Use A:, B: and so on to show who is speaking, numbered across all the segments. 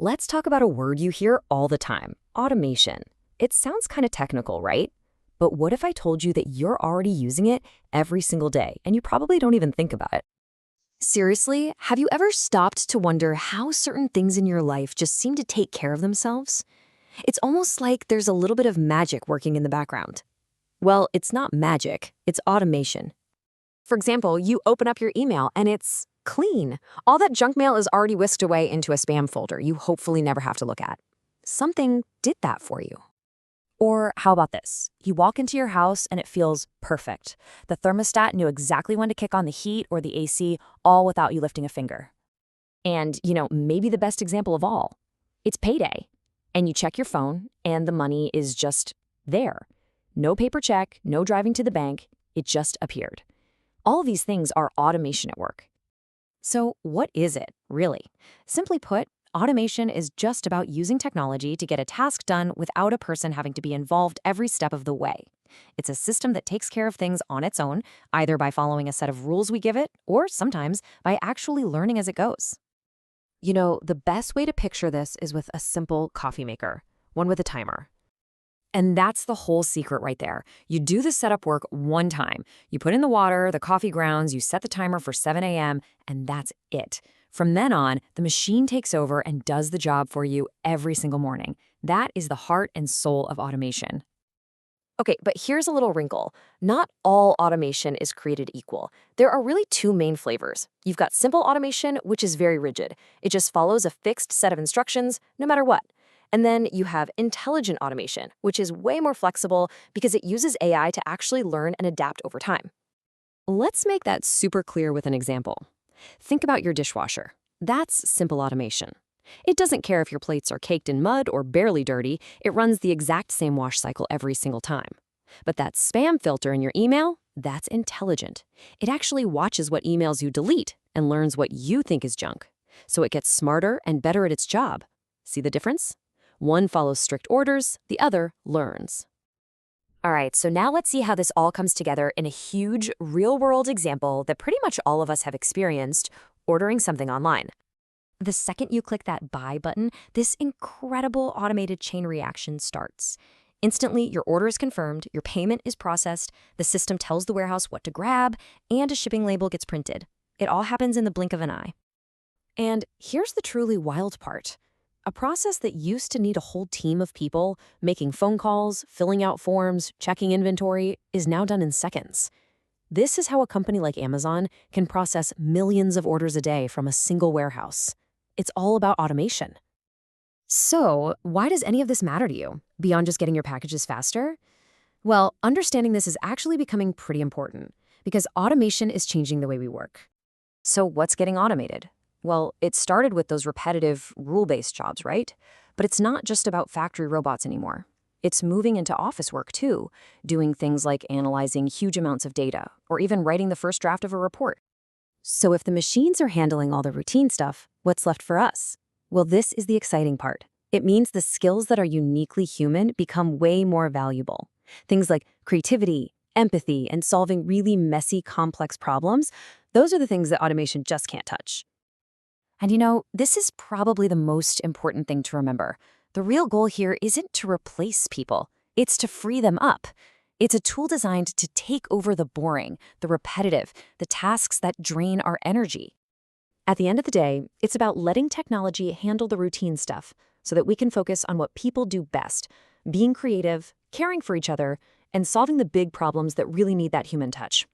A: Let's talk about a word you hear all the time, automation. It sounds kind of technical, right? But what if I told you that you're already using it every single day and you probably don't even think about it? Seriously, have you ever stopped to wonder how certain things in your life just seem to take care of themselves? It's almost like there's a little bit of magic working in the background. Well, it's not magic, it's automation. For example, you open up your email and it's clean. All that junk mail is already whisked away into a spam folder you hopefully never have to look at. Something did that for you. Or how about this? You walk into your house and it feels perfect. The thermostat knew exactly when to kick on the heat or the AC, all without you lifting a finger. And, maybe the best example of all, it's payday. And you check your phone and the money is just there. No paper check, no driving to the bank, it just appeared. All of these things are automation at work. So what is it, really? Simply put, automation is just about using technology to get a task done without a person having to be involved every step of the way. It's a system that takes care of things on its own, either by following a set of rules we give it, or sometimes by actually learning as it goes. The best way to picture this is with a simple coffee maker, one with a timer. And that's the whole secret right there. You do the setup work one time. You put in the water, the coffee grounds, you set the timer for 7 a.m., and that's it. From then on, the machine takes over and does the job for you every single morning. That is the heart and soul of automation. Okay, but here's a little wrinkle. Not all automation is created equal. There are really two main flavors. You've got simple automation, which is very rigid. It just follows a fixed set of instructions, no matter what. And then you have intelligent automation, which is way more flexible because it uses AI to actually learn and adapt over time. Let's make that super clear with an example. Think about your dishwasher. That's simple automation. It doesn't care if your plates are caked in mud or barely dirty, it runs the exact same wash cycle every single time. But that spam filter in your email, that's intelligent. It actually watches what emails you delete and learns what you think is junk. So it gets smarter and better at its job. See the difference? One follows strict orders, the other learns. All right, so now let's see how this all comes together in a huge, real-world example that pretty much all of us have experienced, ordering something online. The second you click that buy button, this incredible automated chain reaction starts. Instantly, your order is confirmed, your payment is processed, the system tells the warehouse what to grab, and a shipping label gets printed. It all happens in the blink of an eye. And here's the truly wild part. A process that used to need a whole team of people, making phone calls, filling out forms, checking inventory, is now done in seconds. This is how a company like Amazon can process millions of orders a day from a single warehouse. It's all about automation. So, why does any of this matter to you, beyond just getting your packages faster? Well, understanding this is actually becoming pretty important, because automation is changing the way we work. So what's getting automated? Well, it started with those repetitive, rule-based jobs, right? But it's not just about factory robots anymore. It's moving into office work, too, doing things like analyzing huge amounts of data, or even writing the first draft of a report. So if the machines are handling all the routine stuff, what's left for us? Well, this is the exciting part. It means the skills that are uniquely human become way more valuable. Things like creativity, empathy, and solving really messy, complex problems, those are the things that automation just can't touch. And this is probably the most important thing to remember. The real goal here isn't to replace people. It's to free them up. It's a tool designed to take over the boring, the repetitive, the tasks that drain our energy. At the end of the day, it's about letting technology handle the routine stuff so that we can focus on what people do best, being creative, caring for each other, and solving the big problems that really need that human touch.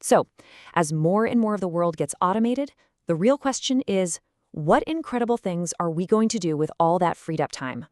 A: So, as more and more of the world gets automated, the real question is, what incredible things are we going to do with all that freed up time?